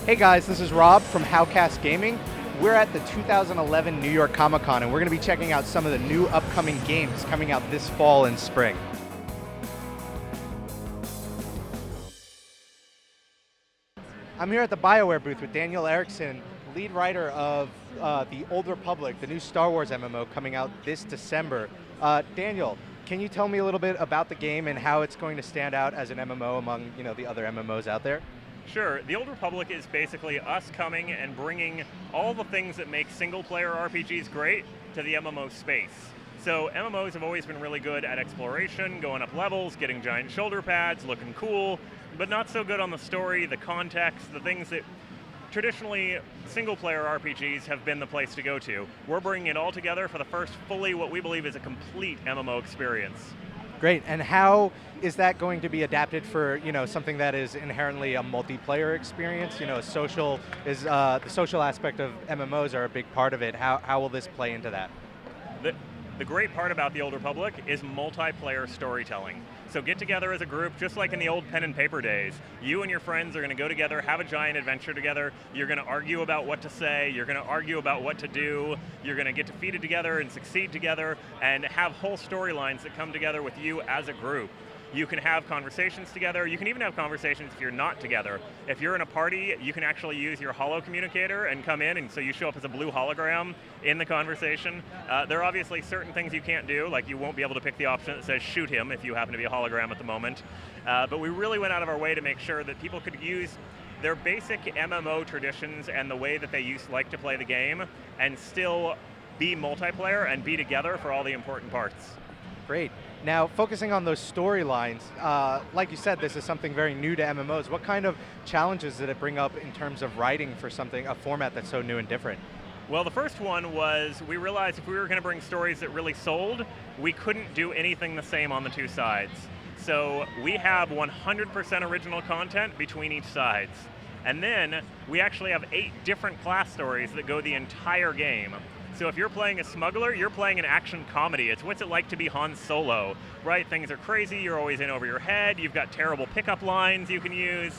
Hey guys, this is Rob from Howcast Gaming. We're at the 2011 New York Comic Con and we're going to be checking out some of the new upcoming games coming out this fall and spring. I'm here at the BioWare booth with Daniel Erickson, lead writer of The Old Republic, the new Star Wars MMO coming out this December. Daniel, can you tell me a little bit about the game and how it's going to stand out as an MMO among the other MMOs out there? Sure. The Old Republic is basically us coming and bringing all the things that make single-player RPGs great to the MMO space. So MMOs have always been really good at exploration, going up levels, getting giant shoulder pads, looking cool, but not so good on the story, the context, the things that traditionally single-player RPGs have been the place to go to. We're bringing it all together for the first fully what we believe is a complete MMO experience. Great, and how is that going to be adapted for something that is inherently a multiplayer experience? Social is the social aspect of MMOs are a big part of it. How will this play into that? The great part about the Old Republic is multiplayer storytelling. So get together as a group, just like in the old pen and paper days. You and your friends are going to go together, have a giant adventure together. You're going to argue about what to say. You're going to argue about what to do. You're going to get defeated together and succeed together and have whole storylines that come together with you as a group. You can have conversations together. You can even have conversations if you're not together. If you're in a party, you can actually use your holo communicator and come in, and so you show up as a blue hologram in the conversation. There are obviously certain things you can't do, like you won't be able to pick the option that says shoot him if you happen to be a hologram at the moment. But we really went out of our way to make sure that people could use their basic MMO traditions and the way that they like to play the game and still be multiplayer and be together for all the important parts. Great. Now, focusing on those storylines, like you said, this is something very new to MMOs. What kind of challenges did it bring up in terms of writing for a format that's so new and different? Well, the first one was we realized if we were going to bring stories that really sold, we couldn't do anything the same on the two sides. So we have 100% original content between each sides. And then we actually have 8 different class stories that go the entire game. So if you're playing a smuggler, you're playing an action comedy. It's what's it like to be Han Solo, right? Things are crazy, you're always in over your head, you've got terrible pickup lines you can use,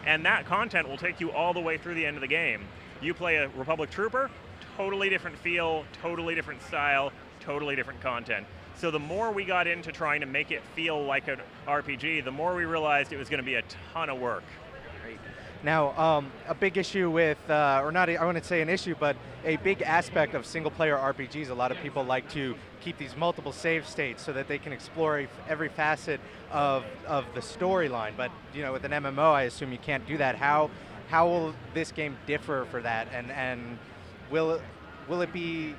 and that content will take you all the way through the end of the game. You play a Republic Trooper, totally different feel, totally different style, totally different content. So the more we got into trying to make it feel like an RPG, the more we realized it was going to be a ton of work. Now, a big issue with, or not, I wouldn't say an issue, but a big aspect of single-player RPGs, a lot of people like to keep these multiple save states so that they can explore every facet of the storyline. But with an MMO, I assume you can't do that. How will this game differ for that, and will it be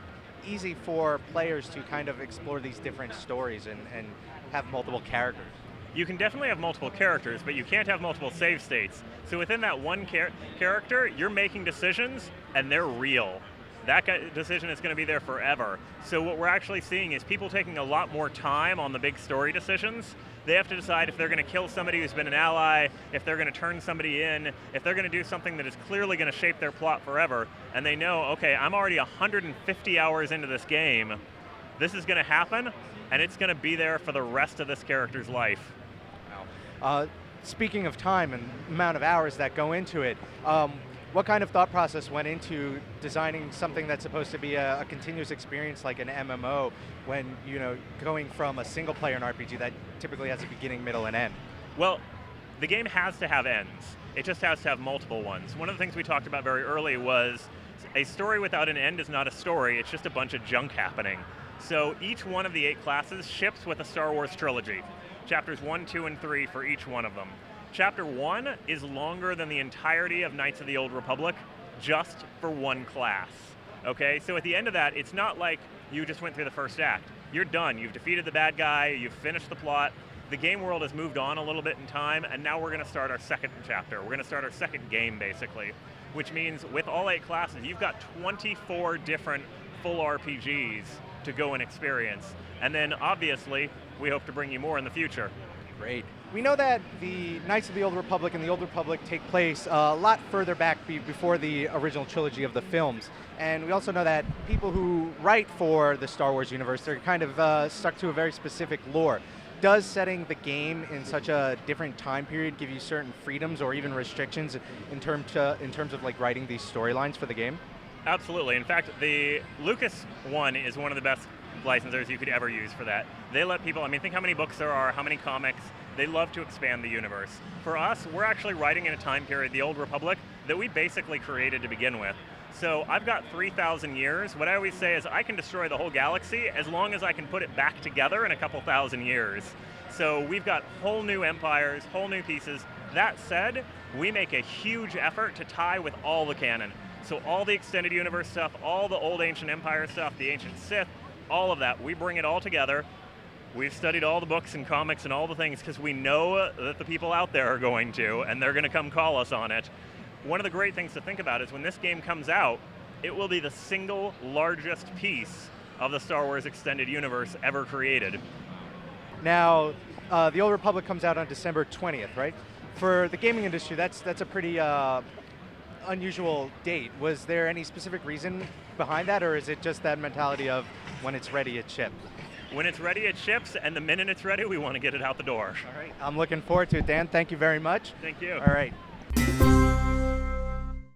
easy for players to kind of explore these different stories and have multiple characters? You can definitely have multiple characters, but you can't have multiple save states. So within that one character, you're making decisions, and they're real. That decision is going to be there forever. So what we're actually seeing is people taking a lot more time on the big story decisions. They have to decide if they're going to kill somebody who's been an ally, if they're going to turn somebody in, if they're going to do something that is clearly going to shape their plot forever, and they know, okay, I'm already 150 hours into this game. This is going to happen, and it's going to be there for the rest of this character's life. Speaking of time and amount of hours that go into it, what kind of thought process went into designing something that's supposed to be a continuous experience like an MMO when going from a single player in RPG that typically has a beginning, middle, and end? Well, the game has to have ends. It just has to have multiple ones. One of the things we talked about very early was a story without an end is not a story, it's just a bunch of junk happening. So each one of the 8 classes ships with a Star Wars trilogy. Chapters 1, 2, and 3 for each one of them. Chapter 1 is longer than the entirety of Knights of the Old Republic, just for one class. Okay, so at the end of that, it's not like you just went through the first act. You're done, you've defeated the bad guy, you've finished the plot, the game world has moved on a little bit in time, and now we're going to start our second chapter. We're going to start our second game, basically, which means with all 8 classes, you've got 24 different full RPGs to go and experience. And then, obviously, we hope to bring you more in the future. Great. We know that the Knights of the Old Republic and the Old Republic take place a lot further back before the original trilogy of the films. And we also know that people who write for the Star Wars universe, they're kind of stuck to a very specific lore. does setting the game in such a different time period give you certain freedoms or even restrictions in terms of like writing these storylines for the game? Absolutely. In fact, the Lucas one is one of the best licensors you could ever use for that. They let people, I mean, think how many books there are, how many comics. They love to expand the universe. For us, we're actually writing in a time period, the Old Republic, that we basically created to begin with. So I've got 3,000 years. What I always say is I can destroy the whole galaxy as long as I can put it back together in a couple thousand years. So we've got whole new empires, whole new pieces. That said, we make a huge effort to tie with all the canon. So all the extended universe stuff, all the old ancient empire stuff, the ancient Sith, all of that, we bring it all together. We've studied all the books and comics and all the things because we know that the people out there are going to, and they're going to come call us on it. One of the great things to think about is when this game comes out, it will be the single largest piece of the Star Wars extended universe ever created. Now, the Old Republic comes out on December 20th, right? For the gaming industry, that's a pretty unusual date. Was there any specific reason behind that, or is it just that mentality of when it's ready, it ships? When it's ready, it ships, and the minute it's ready, we want to get it out the door. All right, I'm looking forward to it, Dan. Thank you very much. Thank you. All right.